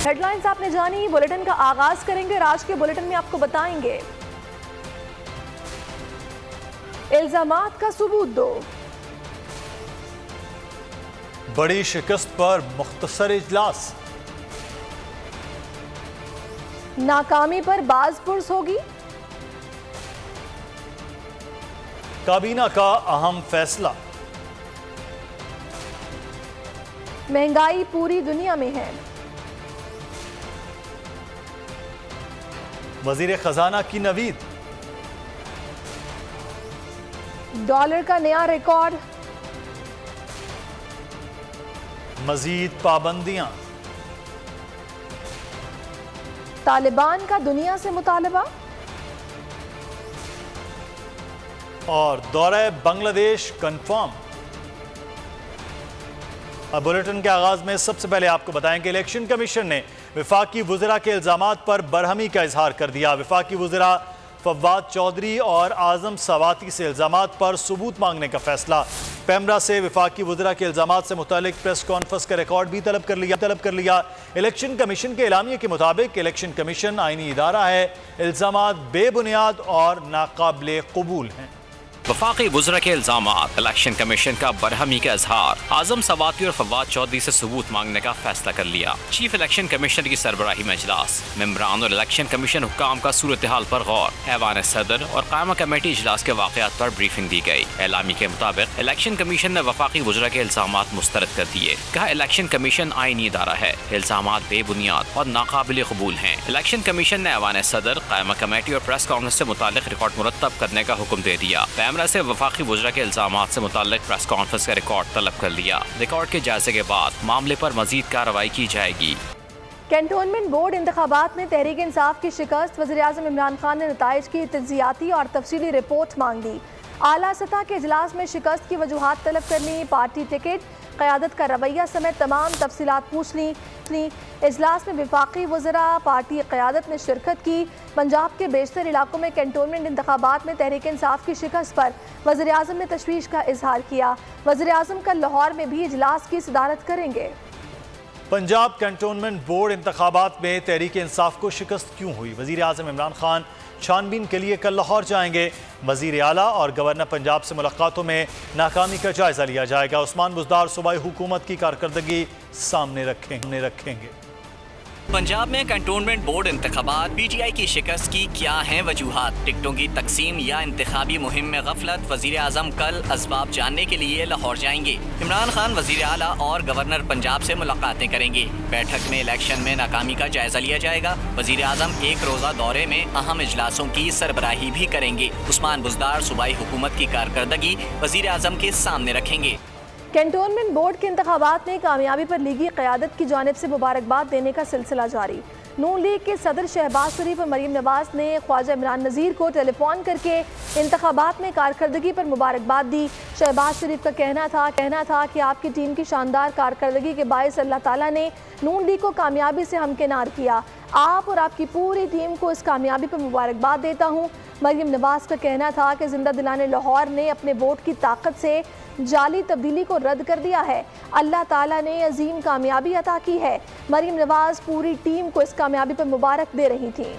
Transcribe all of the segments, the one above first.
Headlines आपने जानी, bulletin का आगाज करेंगे और आज के बुलेटिन में आपको बताएंगे इल्जामात का सबूत दो, बड़ी शिकस्त पर मुख्तसर इजलास, नाकामी पर बाज पुरस होगी, काबीना का अहम फैसला, महंगाई पूरी दुनिया में है, वजीर खजाना की नवीद, डॉलर का नया रिकॉर्ड, मजीद पाबंदियां, तालिबान का दुनिया से मुतालबा और दौरे बांग्लादेश कंफर्म। अब बुलेटिन के आगाज में सबसे पहले आपको बताएं कि इलेक्शन कमीशन ने वफाकी वज़रा के इल्जामात पर बरहमी का इजहार कर दिया। वफाकी वज़रा फवाद चौधरी और आजम सवाती से इल्जामात पर सबूत मांगने का फैसला। पैमरा से वफाकी वज़रा के इल्जामात से मुतालिक प्रेस कॉन्फ्रेंस का रिकॉर्ड भी तलब कर लिया। इलेक्शन कमीशन के एलामिये के मुताबिक इलेक्शन कमीशन आईनी इदारा है, इल्जामात बेबुनियाद और नाकाबिले कबूल हैं। वफाकी वज़रा के इल्जामात, इलेक्शन कमीशन का बरहमी का इजहार, आजम सवाती और फवाद चौधरी से सबूत मांगने का फैसला कर लिया। चीफ इलेक्शन कमिश्नर की सरबराही में इजलास, मेंबरान और इलेक्शन कमीशन हुक्काम का सूरत हाल पर गौर, ऐवान सदर और कायमा कमेटी इजलास के वाक़यात पर ब्रीफिंग दी गई। एलामी के मुताबिक इलेक्शन कमीशन ने वफाकी वज़रा के इल्जामात मुस्तरद कर दिए। कहा इलेक्शन कमीशन आईनी इदारा है, इल्जामात बेबुनियाद और नाकाबिले कबूल हैं। इलेक्शन कमीशन ने ऐवान सदर, कायमा कमेटी और प्रेस कांग्रेस से मुतालिक रिकॉर्ड मुरतब करने का हुक्म दे दिया। से वफाकी वज़रा के इल्जामात से मुताल्लिक प्रेस कॉन्फ्रेंस का रिकॉर्ड तलब कर लिया। रिकॉर्ड के जायजे के बाद मामले पर मजीद कार्रवाई की जाएगी। कैंटोनमेंट बोर्ड इंतखाबात में तहरीक इंसाफ की शिकस्त, वज़ीर-ए-आज़म इमरान खान ने नताइज की तज्ज़ियाती और तफसीली रिपोर्ट मांग दी। आला सतह के इजलास में शिकस्त की वजूहात तलब करनी, पार्टी टिकट, क़यादत का रवैया समेत तमाम तफसीलात पूछ ली। इजलास में वफाकी वज़रा पार्टी क़यादत ने शिरकत की। पंजाब के बेशतर इलाकों में कैंटोनमेंट इंतखाबात में तहरीक इंसाफ की शिकस्त पर वज़ीर-ए-आज़म ने तशवीश का इजहार किया। वज़ीर-ए-आज़म कल लाहौर में भी इजलास की सदारत करेंगे। पंजाब कैंटोनमेंट बोर्ड इंतखाबात में तहरीक इंसाफ को शिकस्त क्यों हुई? वज़ीर-ए-आज़म इमरान खान छानबीन के लिए कल लाहौर जाएंगे। वज़ीर आला और गवर्नर पंजाब से मुलाकातों में नाकामी का जायजा लिया जाएगा। उस्मान बुज़दार सूबाई हुकूमत की कारकर्दगी सामने रखेंगे। पंजाब में कैंटोनमेंट बोर्ड इंतखाबात, पीटीआई की शिकस्त की क्या हैं वजूहात? टिकटों की तकसीम या इंतखाबी मुहिम में गफलत? वज़ीर आज़म कल असबाब जानने के लिए लाहौर जाएंगे। इमरान खान वज़ीर आला और गवर्नर पंजाब से मुलाकातें करेंगे। बैठक में इलेक्शन में नाकामी का जायजा लिया जाएगा। वज़ीर आज़म एक रोज़ा दौरे में अहम इजलासों की सरबराही भी करेंगे। उस्मान बुज़दार सूबाई हुकूमत की कारकर्दगी वज़ीर आज़म के सामने रखेंगे। कैंटोनमेंट बोर्ड के इंतखाबात में कामयाबी पर लीगी क़यादत की जानिब से मुबारकबाद देने का सिलसिला जारी। नून लीग के सदर शहबाज शरीफ और मरीम नवाज ने ख्वाजा इमरान नज़ीर को टेलीफोन करके इंतखाबात में कारकर्दगी पर मुबारकबाद दी। शहबाज शरीफ का कहना था कि आपकी टीम की शानदार कारकर्दगी के बायस अल्लाह ताला ने नून लीग को कामयाबी से हमकिनार किया। आप और आपकी पूरी टीम को इस कामयाबी पर मुबारकबाद देता हूँ। मरीम नवाज का कहना था कि जिंदा दिलाने लाहौर ने अपने वोट की ताकत से जाली तब्दीली को रद्द कर दिया है। अल्लाह ताला ने अजीम कामयाबी अता की है। मरीम नवाज पूरी टीम को इस कामयाबी पर मुबारक दे रही थी।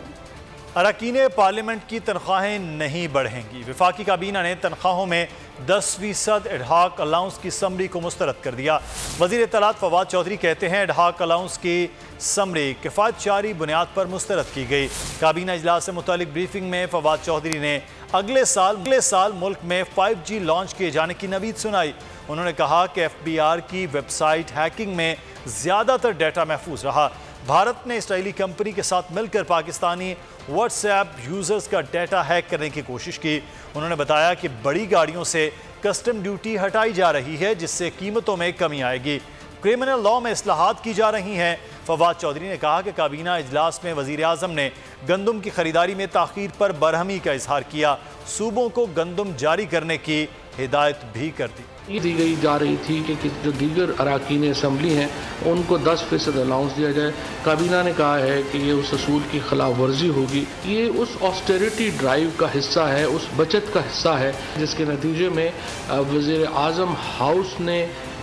अरकान पार्लियामेंट की तनख्वाहें नहीं बढ़ेंगी। वफाकी काबीना ने तनख्वाहों में 10% एडहाक अलाउंस की समरी को मुस्तरद कर दिया। वज़ीर इत्तलात फवाद चौधरी कहते हैं एडहाक अलाउंस की समरी किफ़ायतचारी बुनियाद पर मुस्तरद की गई। काबीना इजलास से मुतालिक ब्रीफिंग में फवाद चौधरी ने अगले साल मुल्क में 5G लॉन्च किए जाने की नवीद सुनाई। उन्होंने कहा कि FBR की वेबसाइट हैकिंग में ज़्यादातर डाटा महफूज रहा। भारत ने इसराइली कंपनी के साथ मिलकर पाकिस्तानी व्हाट्सएप यूज़र्स का डाटा हैक करने की कोशिश की। उन्होंने बताया कि बड़ी गाड़ियों से कस्टम ड्यूटी हटाई जा रही है, जिससे कीमतों में कमी आएगी। क्रिमिनल लॉ में इस्लाहात की जा रही हैं। फवाद चौधरी ने कहा कि काबीना इजलास में वज़ीर आज़म ने गंदम की खरीदारी में ताख़ीर पर बरहमी का इजहार किया। सूबों को गंदम जारी करने की हिदायत भी कर दी। ये दी गई जा रही थी कि जो दीगर अराकीन असम्बली हैं उनको 10% अलाउंस दिया जाए। काबीना ने कहा है कि ये उस असूल की खिलाफ वर्जी होगी। ये उस ऑस्टेरिटी ड्राइव का हिस्सा है, उस बचत का हिस्सा है जिसके नतीजे में वज़ीर आज़म हाउस ने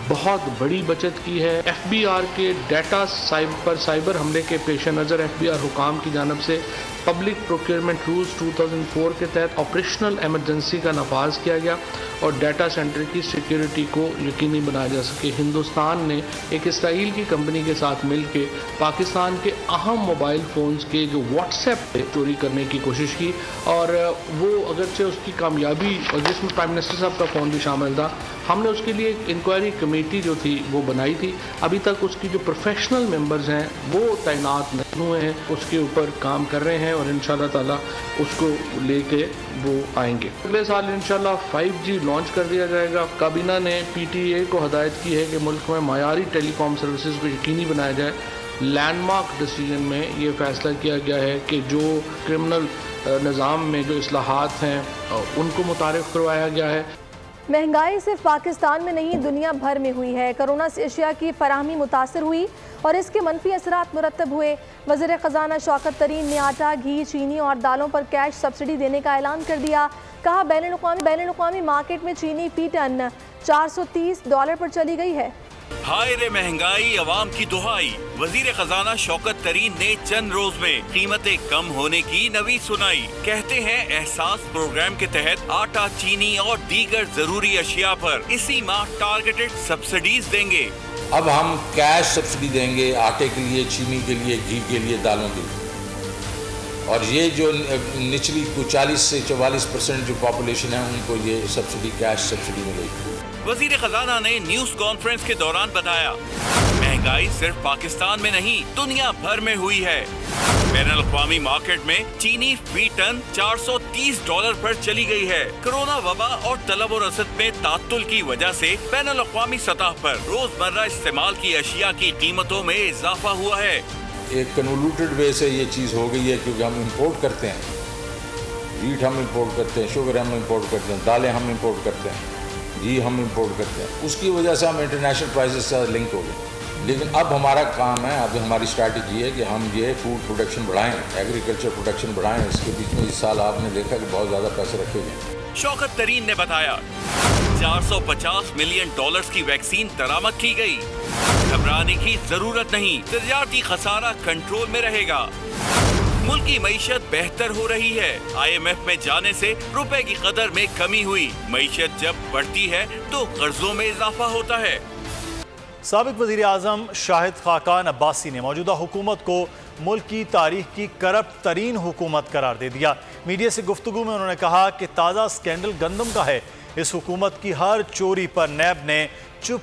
बहुत बड़ी बचत की है। FBI के डाटा साइबर हमले के पेश नज़र FBI हुकाम की जानब से पब्लिक प्रोक्योरमेंट रूल्स 2004 के तहत ऑपरेशनल एमरजेंसी का नफाज किया गया और डाटा सेंटर की सिक्योरिटी को यकीनी बनाया जा सके। हिंदुस्तान ने एक इसराइल की कंपनी के साथ मिलकर पाकिस्तान के अहम मोबाइल फ़ोन्स के जो व्हाट्सएप पे चोरी करने की कोशिश की और वो अगरचे उसकी कामयाबी और जिसमें प्राइम मिनिस्टर साहब का फ़ोन भी शामिल था, हमने उसके लिए एक इंक्वायरी कमेटी जो थी वो बनाई थी। अभी तक उसकी जो प्रोफेशनल मेंबर्स हैं वो तैनात नहीं हुए हैं, उसके ऊपर काम कर रहे हैं और इंशाल्लाह ताला उसको लेके वो आएंगे। अगले साल इंशाल्लाह 5G लॉन्च कर दिया जाएगा। काबीना ने PTA को हदायत की है कि मुल्क में मायारी टेलीकॉम सर्विसेज को यकीनी बनाया जाए। लैंडमार्क डिसीजन में ये फैसला किया गया है कि जो क्रिमिनल निज़ाम में जो इस्लाहात हैं उनको मुतारिफ करवाया गया है। महंगाई सिर्फ पाकिस्तान में नहीं दुनिया भर में हुई है। कोरोना से अशिया की फराहमी मुतासर हुई और इसके मनफी असरात मुरतब हुए। वज़ीर ख़जाना शौकत तरीन ने आटा, घी, चीनी और दालों पर कैश सब्सिडी देने का ऐलान कर दिया। कहा बैनुल-अक़वामी मार्केट में चीनी फी टन $430 पर चली गई है। हाय रे महंगाई अवाम की दुहाई। वजीर खजाना शौकत तरीन ने चंद रोज में कीमतें कम होने की नवी सुनाई। कहते हैं एहसास प्रोग्राम के तहत आटा, चीनी और दीगर जरूरी अशिया पर इसी माह टारगेटेड सब्सिडीज देंगे। अब हम कैश सब्सिडी देंगे आटे के लिए, चीनी के लिए, घी के लिए, दालों के लिए। और ये जो निचली 40 से 44% जो पॉपुलेशन है उनको ये सब्सिडी, कैश सब्सिडी मिलेगी। वजीर खजाना ने न्यूज कॉन्फ्रेंस के दौरान बताया, महंगाई सिर्फ पाकिस्तान में नहीं दुनिया भर में हुई है। बैनुल-अक़वामी मार्केट में चीनी फी टन $430 पर चली गई है। कोरोना वबा और तलब और रसद में तात्तुल की वजह से बैनुल-अक़वामी सतह पर रोजमर्रा इस्तेमाल की अशिया की कीमतों में इजाफा हुआ है। एक कन्वोल्यूटेड वे से ये चीज़ हो गई है क्योंकि हम इंपोर्ट करते हैं, वीट हम इंपोर्ट करते हैं, शुगर हम इंपोर्ट करते हैं, दालें हम इंपोर्ट करते हैं, घी हम इंपोर्ट करते हैं। उसकी वजह से हम इंटरनेशनल प्राइसेस से लिंक हो गए। लेकिन अब हमारा काम है, अब हमारी स्ट्रैटेजी है कि हम ये फूड प्रोडक्शन बढ़ाएं, एग्रीकल्चर प्रोडक्शन बढ़ाएं। इसके बीच में इस साल आपने देखा कि बहुत ज़्यादा पैसे रखे गए। शौकत तरीन ने बताया, $450 मिलियन की वैक्सीन दरामद की गई। घबराने की जरूरत नहीं, तिजारती खसारा कंट्रोल में रहेगा। मुल्क की मईशत बेहतर हो रही है। IMF में जाने से रुपए की कदर में कमी हुई। मईशत जब बढ़ती है तो कर्जों में इजाफा होता है। साबिक वज़ीर आज़म शाहिद खाकान अब्बासी ने मौजूदा हुकूमत को मुल्क की तारीख की करप्ट तरीन हुकूमत करार दे दिया। मीडिया से गुफ्तगू में उन्होंने कहा कि ताज़ा स्कैंडल गंदम का है। इस हुकूमत की हर चोरी पर नैब ने चुप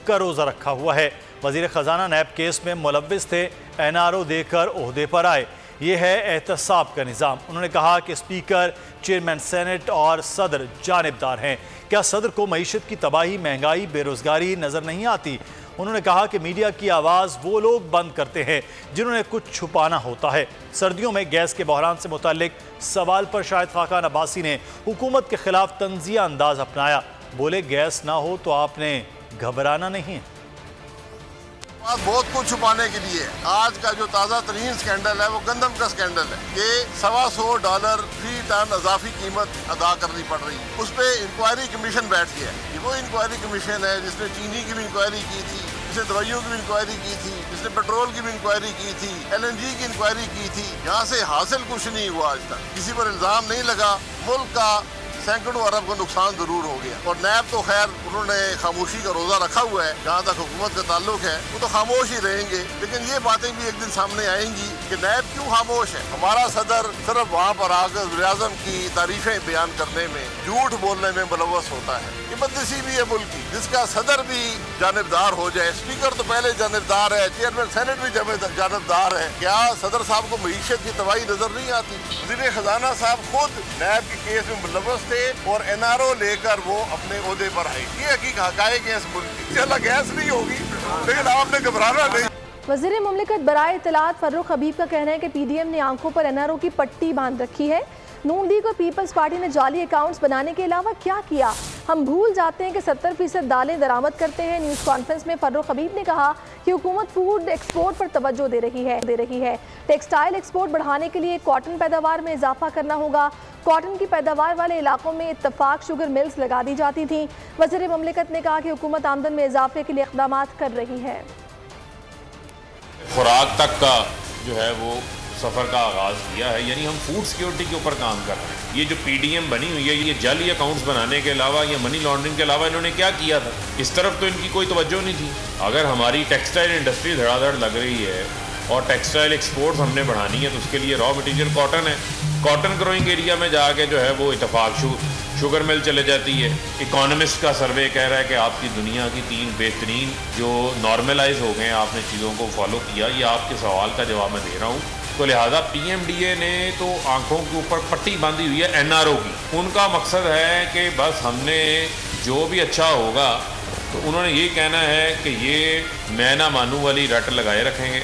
का रोज़ा रखा हुआ है। वज़ीर ख़जाना नैब केस में मुलव्विस थे, NRO देकर ओहदे पर आए। ये है एहतसाब का निज़ाम। उन्होंने कहा कि स्पीकर, चेयरमैन सेनेट और सदर जानिबदार हैं। क्या सदर को मईशत की तबाही, महंगाई, बेरोज़गारी नज़र नहीं आती? उन्होंने कहा कि मीडिया की आवाज़ वो लोग बंद करते हैं जिन्होंने कुछ छुपाना होता है। सर्दियों में गैस के बहरान से मुताल्लिक सवाल पर शाहिद खाकान अब्बासी ने हुकूमत के खिलाफ तंज़िया अंदाज अपनाया। बोले, गैस ना हो तो आपने घबराना नहीं है। बहुत कुछ छुपाने के लिए आज का जो ताज़ा तरीन स्कैंडल है वो गंदम का स्कैंडल है कि $125 फी टन अजाफी कीमत अदा करनी पड़ रही है। उस पर इंक्वायरी कमीशन बैठ गया है। ये वो इंक्वायरी कमीशन है जिसने चीनी की भी इंक्वायरी की थी, जिसने दवाइयों की भी इंक्वायरी की थी, जिसने पेट्रोल की भी इंक्वायरी की थी, LNG की इंक्वायरी की थी। यहाँ से हासिल कुछ नहीं हुआ आज तक, किसी पर इल्ज़ाम नहीं लगा। मुल्क का सैकड़ों अरब का नुकसान जरूर हो गया। और नैब तो खैर उन्होंने खामोशी का रोजा रखा हुआ है। जहाँ तक हुकूमत का ताल्लुक है वो तो खामोश ही रहेंगे, लेकिन ये बातें भी एक दिन सामने आएंगी कि नैब क्यों खामोश है। हमारा सदर सिर्फ वहाँ पर आकर वज़ीर आज़म की तारीफें बयान करने में, झूठ बोलने में मुलव्वस होता है। ये बदनसीबी है मुल्क की, जिसका सदर भी जानिबदार हो जाए। स्पीकर तो पहले जानिबदार है, चेयरमैन सेनेट भी जानिबदार है। क्या सदर साहब को मईशत की तबाही नजर नहीं आती? वज़ीर खजाना साहब खुद नैब के केस में मुलव्वस थे और NRO लेकर वो अपने ओहदे पर आए। ये हकीकत है इस मुल्क की। चला गैस नहीं होगी लेकिन आपने घबराना नहीं। वज़ीर मुमलिकत बराए इत्तलात फर्रुख हबीब का कहना है कि PDM ने आंखों पर NRO की पट्टी बांध रखी है। नून लीग और पीपल्स पार्टी ने जाली अकाउंट्स बनाने के अलावा क्या किया? हम भूल जाते हैं कि 70% दालें दरामद करते हैं। न्यूज़ कॉन्फ्रेंस में फर्रुख हबीब ने कहा कि हुकूमत फूड एक्सपोर्ट पर तवज्जो दे रही है। टेक्सटाइल एक्सपोर्ट बढ़ाने के लिए कॉटन पैदावार में इजाफा करना होगा। कॉटन की पैदावार वाले इलाकों में इत्तफाक शुगर मिल्स लगा दी जाती थी। वज़ीर ममलिकत ने कहा कि हुकूमत आमदन में इजाफे के लिए इक़दाम कर रही है। खुराक तक का जो है वो सफ़र का आगाज़ किया है, यानी हम फूड सिक्योरिटी के ऊपर काम कर रहे हैं। ये जो PDM बनी हुई है, ये जाली अकाउंट्स बनाने के अलावा या मनी लॉन्ड्रिंग के अलावा इन्होंने क्या किया था? इस तरफ तो इनकी कोई तवज्जो नहीं थी। अगर हमारी टेक्सटाइल इंडस्ट्री धड़ाधड़ लग रही है और टेक्सटाइल एक्सपोर्ट हमने बढ़ानी है तो उसके लिए रॉ मटीरियल कॉटन है। कॉटन ग्रोइंग एरिया में जाके जो है वो इत्तफाक शुगर मिल चले जाती है। इकोनॉमिस्ट का सर्वे कह रहा है कि आपकी दुनिया की 3 बेहतरीन जो नॉर्मलाइज हो गए, आपने चीज़ों को फॉलो किया। ये आपके सवाल का जवाब मैं दे रहा हूँ। तो लिहाजा PMDA ने तो आंखों के ऊपर पट्टी बांधी हुई है NRO की। उनका मकसद है कि बस हमने जो भी अच्छा होगा तो उन्होंने ये कहना है कि ये मैं ना मानू वाली रट लगाए रखेंगे।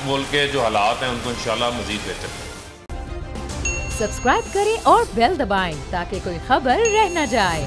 मुल्क के जो हालात हैं उनको इंशाल्लाह मजीद बेहतर। सब्सक्राइब करें और बेल दबाएं ताकि कोई खबर रह न जाए।